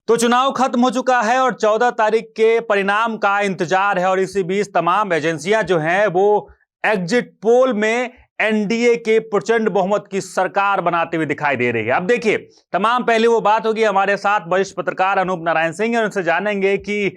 तो चुनाव खत्म हो चुका है और 14 तारीख के परिणाम का इंतजार है और इसी बीच तमाम एजेंसियां जो हैं वो एग्जिट पोल में एनडीए के प्रचंड बहुमत की सरकार बनाते हुए दिखाई दे रही है। अब देखिए, तमाम पहले वो बात होगी, हमारे साथ वरिष्ठ पत्रकार अनूप नारायण सिंह हैं, उनसे जानेंगे कि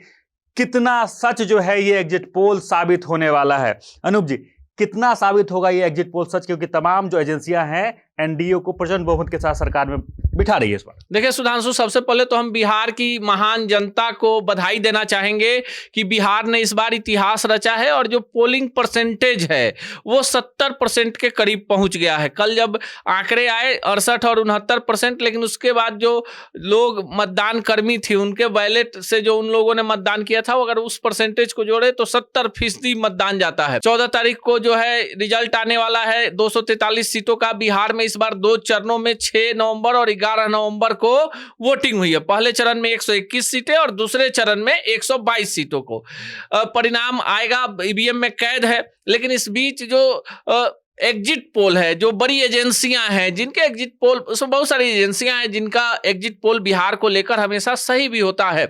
कितना सच जो है ये एग्जिट पोल साबित होने वाला है। अनूप जी, कितना साबित होगा ये एग्जिट पोल सच, क्योंकि तमाम जो एजेंसियां हैं एनडीए को प्रचंड बहुमत के साथ सरकार में बिठा रही है इस बार। देखिए सुधांशु, सबसे पहले तो हम बिहार की महान जनता को बधाई देना चाहेंगे कि बिहार ने इस बार इतिहास रचा है और जो पोलिंग परसेंटेज है वो 70% के करीब पहुंच गया है। कल जब आंकड़े आए 68 और 69%, लेकिन उसके बाद जो लोग मतदान कर्मी थे उनके बैलेट से जो उन लोगों ने मतदान किया था, वो अगर उस परसेंटेज को जोड़े तो 70% मतदान जाता है। 14 तारीख को जो है रिजल्ट आने वाला है 243 सीटों का। बिहार में इस बार 2 चरणों में 6 नवंबर और 11 नवंबर को वोटिंग हुई है। पहले चरण में 121 सीटें और दूसरे चरण में 122 सीटों को परिणाम आएगा। ईवीएम में कैद है, लेकिन इस बीच जो एग्जिट पोल है, जो बड़ी एजेंसियां हैं जिनके एग्जिट पोल, उसमें बहुत सारी एजेंसियां हैं जिनका एग्जिट पोल बिहार को लेकर हमेशा सही भी होता है,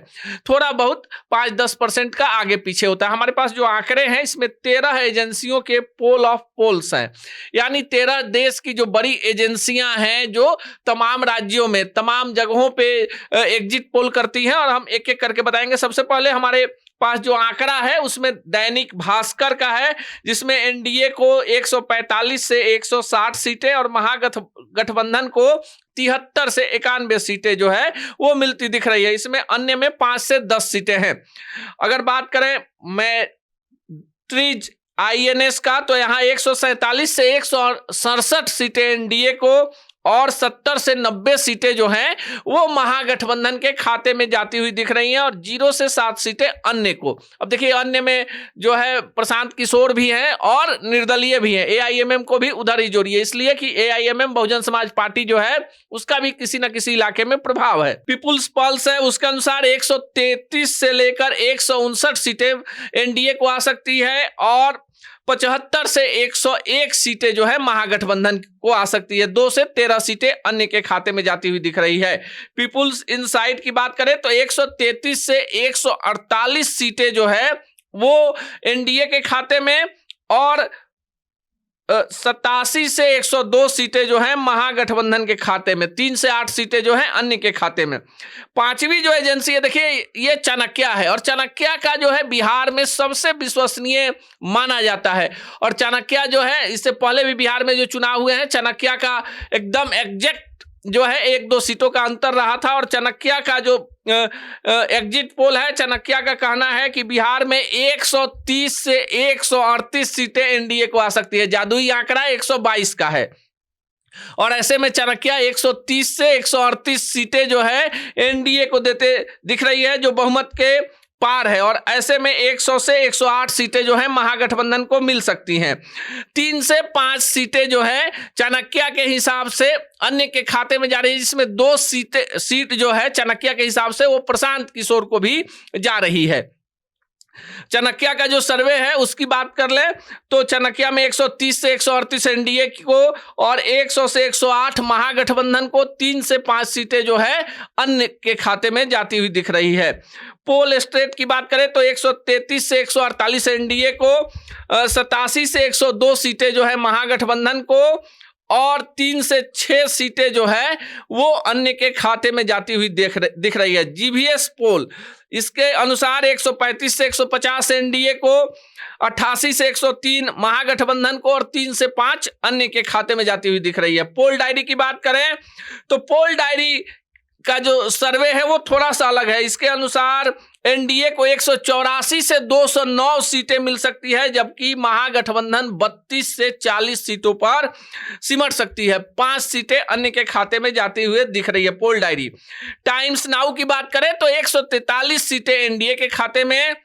थोड़ा बहुत 5-10% का आगे पीछे होता है। हमारे पास जो आंकड़े हैं इसमें 13 एजेंसियों के पोल ऑफ पोल्स हैं, यानी 13 देश की जो बड़ी एजेंसियां हैं जो तमाम राज्यों में तमाम जगहों पे एग्जिट पोल करती हैं, और हम एक एक करके बताएंगे। सबसे पहले हमारे पास जो आंकड़ा है उसमें दैनिक भास्कर का है, जिसमें एनडीए को 145 से 160 सीटें और महागठबंधन को 73 से 91 सीटें जो है वो मिलती दिख रही है। इसमें अन्य में 5 से 10 सीटें हैं। अगर बात करें मैट्रिज आईएनएस का, तो यहाँ 147 से 167 सीटें एनडीए को और 70 से 90 सीटें जो हैं वो महागठबंधन के खाते में जाती हुई दिख रही हैं, और 0 से 7 सीटें अन्य को। अब देखिए, अन्य में जो है प्रशांत किशोर भी हैं और निर्दलीय भी हैं। एआईएमएम को भी उधर ही जोड़िए, इसलिए कि एआईएमएम बहुजन समाज पार्टी जो है उसका भी किसी न किसी इलाके में प्रभाव है। पीपुल्स पल्स है, उसके अनुसार 133 से लेकर 159 सीटें एनडीए को आ सकती है और 75 से 101 सीटें जो है महागठबंधन को आ सकती है। 2 से 13 सीटें अन्य के खाते में जाती हुई दिख रही है। पीपुल्स इनसाइट की बात करें तो 133 से 148 सीटें जो है वो एनडीए के खाते में और 87 से 102 सीटें जो हैं महागठबंधन के खाते में। 3 से 8 सीटें जो हैं अन्य के खाते में। 5वीं जो एजेंसी है, देखिए ये चाणक्य है, और चाणक्य का जो है बिहार में सबसे विश्वसनीय माना जाता है। और चाणक्य जो है, इससे पहले भी बिहार में जो चुनाव हुए हैं, चाणक्य का एकदम एग्जैक्ट जो है 1-2 सीटों का अंतर रहा था। और चाणक्य का जो एग्जिट पोल है, चाणक्य का कहना है कि बिहार में 130 से 138 सीटें एनडीए को आ सकती है। जादुई आंकड़ा 122 का है, और ऐसे में चाणक्य 130 से 138 सीटें जो है एनडीए को देते दिख रही है, जो बहुमत के पार है। और ऐसे में 100 से 108 सीटें जो है महागठबंधन को मिल सकती हैं। 3 से 5 सीटें जो है चाणक्य के हिसाब से अन्य के खाते में जा रही है, जिसमें 2 सीट जो है चाणक्य के हिसाब से वो प्रशांत किशोर को भी जा रही है। चाणक्य का जो सर्वे है उसकी बात कर ले तो चाणक्य में 130 से 138 एनडीए को और 100 से 108 महागठबंधन को, 3 से 5 सीटें जो है अन्य के खाते में जाती हुई दिख रही है। पोल स्टेट की बात करें तो 133 से 148 एनडीए को, 87 से 102 सीटें जो है महागठबंधन को और 3 से 6 सीटें जो है वो अन्य के खाते में जाती हुई दिख रही है। जीवीएस पोल इसके अनुसार 135 से 150 एनडीए को, 88 से 103 महागठबंधन को और 3 से 5 अन्य के खाते में जाती हुई दिख रही है। पोल डायरी की बात करें तो पोल डायरी का जो सर्वे है वो थोड़ा सा अलग है। इसके अनुसार एनडीए को 184 से 209 सीटें मिल सकती है, जबकि महागठबंधन 32 से 40 सीटों पर सिमट सकती है। 5 सीटें अन्य के खाते में जाती हुए दिख रही है पोल डायरी। टाइम्स नाउ की बात करें तो 143 सीटें एनडीए के खाते में,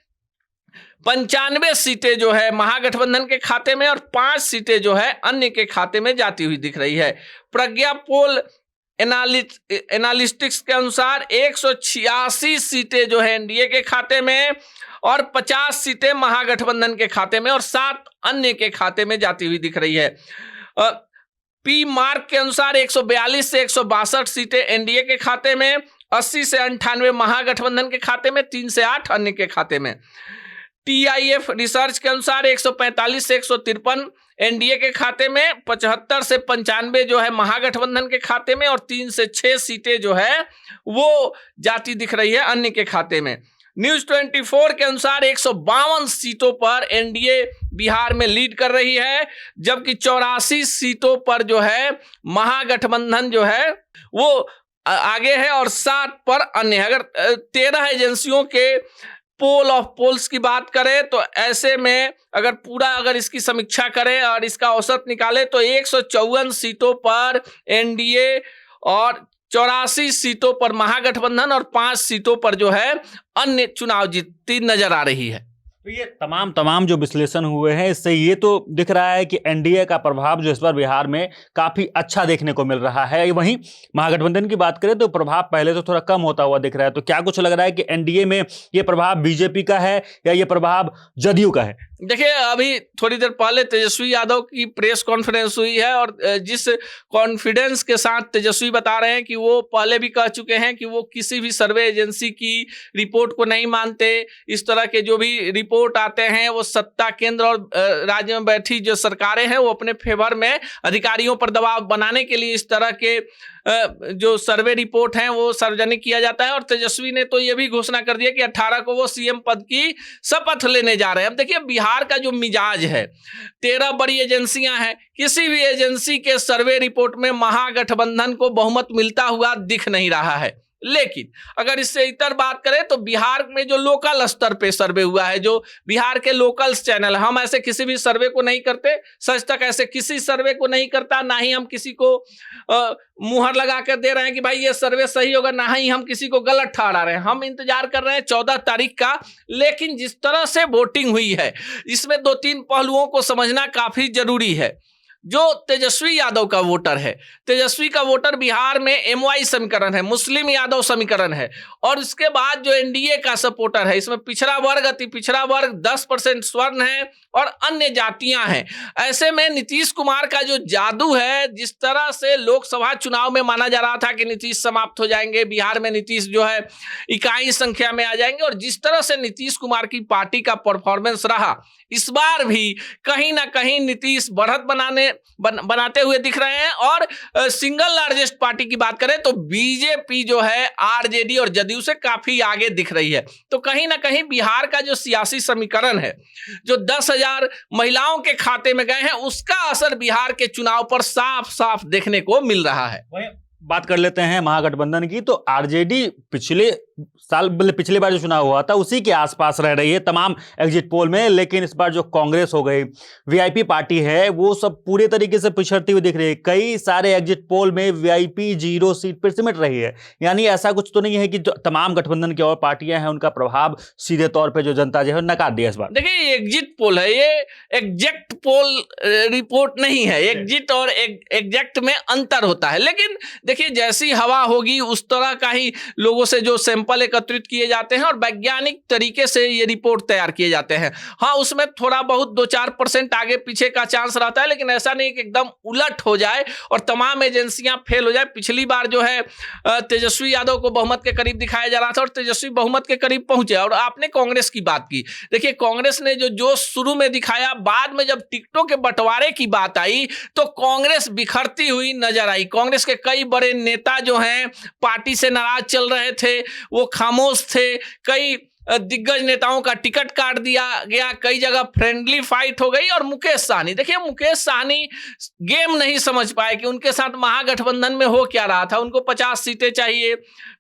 95 सीटें जो है महागठबंधन के खाते में और 5 सीटें जो है अन्य के खाते में जाती हुई दिख रही है। प्रज्ञा पोल एनालिस्टिक्स के अनुसार 186 सीटें जो है एनडीए के खाते में और 50 सीटें महागठबंधन के खाते में और 7 अन्य के खाते में जाती हुई दिख रही है। पी मार्क के अनुसार 142 से 162 सीटें एनडीए के खाते में 80 से 98 महागठबंधन के खाते में, 3 से 8 अन्य के खाते में। TIF रिसर्च के अनुसार 145 से 153 एनडीए के खाते में, 75 से 95 जो है महागठबंधन के खाते में, और 3 से 6 सीटें जो है वो जाति दिख रही है अन्य के खाते में। न्यूज 24 के अनुसार 152 सीटों पर एनडीए बिहार में लीड कर रही है, जबकि 84 सीटों पर जो है महागठबंधन जो है वो आगे है, और 7 पर अन्य। अगर 13 एजेंसियों के पोल ऑफ पोल्स की बात करें तो ऐसे में अगर इसकी समीक्षा करें और इसका औसत निकालें तो 154 सीटों पर एनडीए और 84 सीटों पर महागठबंधन और 5 सीटों पर जो है अन्य चुनाव जीतती नजर आ रही है। तो ये तमाम जो विश्लेषण हुए हैं, इससे ये तो दिख रहा है कि एनडीए का प्रभाव जो इस बार बिहार में काफी अच्छा देखने को मिल रहा है। वहीं महागठबंधन की बात करें तो प्रभाव पहले तो थोड़ा कम होता हुआ दिख रहा है। तो क्या कुछ लग रहा है कि एनडीए में ये प्रभाव बीजेपी का है या ये प्रभाव जदयू का है? देखिए, अभी थोड़ी देर पहले तेजस्वी यादव की प्रेस कॉन्फ्रेंस हुई है, और जिस कॉन्फिडेंस के साथ तेजस्वी बता रहे हैं कि वो पहले भी कह चुके हैं कि वो किसी भी सर्वे एजेंसी की रिपोर्ट को नहीं मानते। इस तरह के जो भी रिपोर्ट आते हैं वो सत्ता केंद्र और राज्य में बैठी जो सरकारें हैं वो अपने फेवर में अधिकारियों पर दबाव बनाने के लिए इस तरह के जो सर्वे रिपोर्ट हैं वो सार्वजनिक किया जाता है। और तेजस्वी ने तो ये भी घोषणा कर दिया कि 18 को वो सीएम पद की शपथ लेने जा रहे हैं। अब देखिए, बिहार का जो मिजाज है, 13 बड़ी एजेंसियां हैं, किसी भी एजेंसी के सर्वे रिपोर्ट में महागठबंधन को बहुमत मिलता हुआ दिख नहीं रहा है। लेकिन अगर इससे इतर बात करें तो बिहार में जो लोकल स्तर पे सर्वे हुआ है, जो बिहार के लोकल्स चैनल, हम ऐसे किसी भी सर्वे को नहीं करते, सच तक ऐसे किसी सर्वे को नहीं करता, ना ही हम किसी को मुहर लगा कर दे रहे हैं कि भाई ये सर्वे सही होगा, ना ही हम किसी को गलत ठहरा रहे हैं। हम इंतजार कर रहे हैं 14 तारीख का। लेकिन जिस तरह से वोटिंग हुई है, इसमें 2-3 पहलुओं को समझना काफी जरूरी है। जो तेजस्वी यादव का वोटर है, तेजस्वी का वोटर बिहार में एमवाई समीकरण है, मुस्लिम यादव समीकरण है, और इसके बाद जो एनडीए का सपोर्टर है, इसमें पिछड़ा वर्ग, अति पिछड़ा वर्ग, 10% स्वर्ण है और अन्य जातियां हैं। ऐसे में नीतीश कुमार का जो जादू है, जिस तरह से लोकसभा चुनाव में माना जा रहा था कि नीतीश समाप्त हो जाएंगे, बिहार में नीतीश जो है इकाई संख्या में आ जाएंगे, और जिस तरह से नीतीश कुमार की पार्टी का परफॉर्मेंस रहा, इस बार भी कहीं ना कहीं नीतीश बढ़त बनाते हुए दिख रहे हैं। और सिंगल लार्जेस्ट पार्टी की बात करें तो बीजेपी जो है आरजेडी और जदयू से काफी आगे दिख रही है। तो कहीं ना कहीं बिहार का जो सियासी समीकरण है, जो 10,000 महिलाओं के खाते में गए हैं, उसका असर बिहार के चुनाव पर साफ साफ देखने को मिल रहा है। बात कर लेते हैं महागठबंधन की। तो आरजेडी पिछले बार जो चुनाव हुआ था उसी के आसपास रह रही है तमाम एग्जिट पोल में, लेकिन इस बार जो कांग्रेस हो गई, वीआईपी पार्टी है, वो सब पूरे तरीके से पिछड़ती हुई दिख रही है। कई सारे एग्जिट पोल में वीआईपी 0 सीट पर सिमट रही है। यानी ऐसा कुछ तो नहीं है कि तमाम गठबंधन की और पार्टियां हैं उनका प्रभाव सीधे तौर पर जो जनता जो है नकार दिया इस बार। देखिए, ये एग्जिट पोल है, ये एग्जैक्ट पोल रिपोर्ट नहीं है। एग्जिट और एग्जैक्ट में अंतर होता है। लेकिन देखिए, जैसी हवा होगी उस तरह का ही लोगों से जो सैंपल एकत्रित किए जाते हैं और वैज्ञानिक तरीके से ये रिपोर्ट तैयार किए जाते हैं। हाँ, उसमें थोड़ा बहुत 2-4% आगे पीछे का चांस रहता है, लेकिन ऐसा नहीं कि एकदम उलट हो जाए और तमाम एजेंसियां फेल हो जाए। पिछली बार जो है तेजस्वी यादव को बहुमत के करीब दिखाया जा रहा था और तेजस्वी बहुमत के करीब पहुंचे। और आपने कांग्रेस की बात की, देखिए कांग्रेस ने जो जोश शुरू में दिखाया, बाद में जब टिकटों के बंटवारे की बात आई तो कांग्रेस बिखरती हुई नजर आई। कांग्रेस के कई बड़े नेता जो हैं पार्टी से नाराज चल रहे थे, वो खामोश थे। कई दिग्गज नेताओं का टिकट काट दिया गया, कई जगह फ्रेंडली फाइट हो गई। और मुकेश सहनी, देखिए मुकेश सहनी गेम नहीं समझ पाए कि उनके साथ महागठबंधन में हो क्या रहा था। उनको 50 सीटें चाहिए,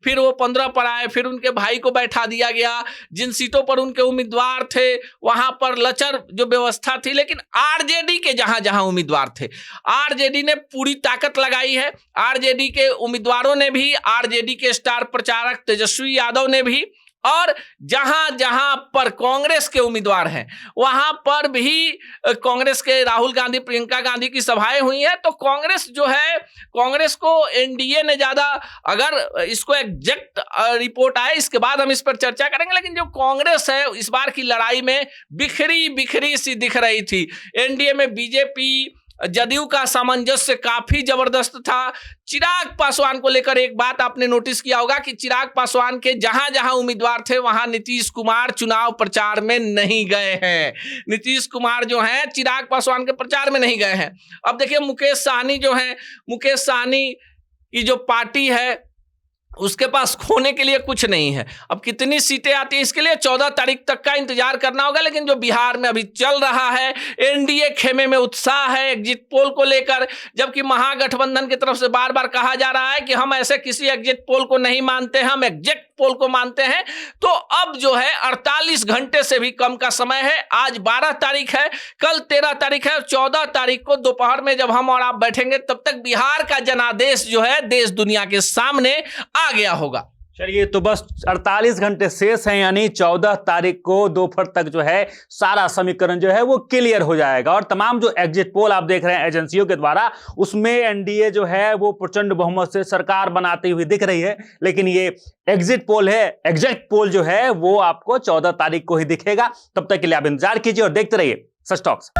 फिर वो 15 पर आए, फिर उनके भाई को बैठा दिया गया। जिन सीटों पर उनके उम्मीदवार थे वहां पर लचर जो व्यवस्था थी। लेकिन आरजेडी के जहां जहां उम्मीदवार थे, आरजेडी ने पूरी ताकत लगाई है। आरजेडी के उम्मीदवारों ने भी, आरजेडी के स्टार प्रचारक तेजस्वी यादव ने भी, और जहां जहां पर कांग्रेस के उम्मीदवार हैं वहां पर भी कांग्रेस के राहुल गांधी, प्रियंका गांधी की सभाएं हुई हैं। तो कांग्रेस जो है, कांग्रेस को एनडीए ने ज्यादा, अगर इसको एग्जैक्ट रिपोर्ट आए इसके बाद हम इस पर चर्चा करेंगे, लेकिन जो कांग्रेस है इस बार की लड़ाई में बिखरी बिखरी सी दिख रही थी। एनडीए में बीजेपी जदयू का सामंजस्य काफी जबरदस्त था। चिराग पासवान को लेकर एक बात आपने नोटिस किया होगा कि चिराग पासवान के जहां जहां उम्मीदवार थे वहां नीतीश कुमार चुनाव प्रचार में नहीं गए हैं। नीतीश कुमार जो हैं चिराग पासवान के प्रचार में नहीं गए हैं। अब देखिए मुकेश सहनी जो है, मुकेश सहनी की जो पार्टी है उसके पास खोने के लिए कुछ नहीं है। अब कितनी सीटें आती है इसके लिए 14 तारीख तक का इंतजार करना होगा। लेकिन जो बिहार में अभी चल रहा है, एनडीए खेमे में उत्साह है एग्जिट पोल को लेकर, जबकि महागठबंधन की तरफ से बार बार कहा जा रहा है कि हम ऐसे किसी एग्जिट पोल को नहीं मानते, हम एग्जिट पोल को मानते हैं। तो अब जो है 48 घंटे से भी कम का समय है। आज 12 तारीख है, कल 13 तारीख है, 14 तारीख को दोपहर में जब हम और आप बैठेंगे तब तक बिहार का जनादेश जो है देश दुनिया के सामने आ गया होगा। चलिए, तो बस 48 घंटे शेष हैं, यानी 14 तारीख को दोपहर तक जो है सारा समीकरण जो है वो क्लियर हो जाएगा। और तमाम जो एग्जिट पोल आप देख रहे हैं एजेंसियों के द्वारा, उसमें एनडीए जो है वो प्रचंड बहुमत से सरकार बनाती हुई दिख रही है। लेकिन ये एग्जिट पोल है, एग्जैक्ट पोल जो है वो आपको 14 तारीख को ही दिखेगा। तब तक के लिए आप इंतजार कीजिए और देखते रहिए सच टॉक्स।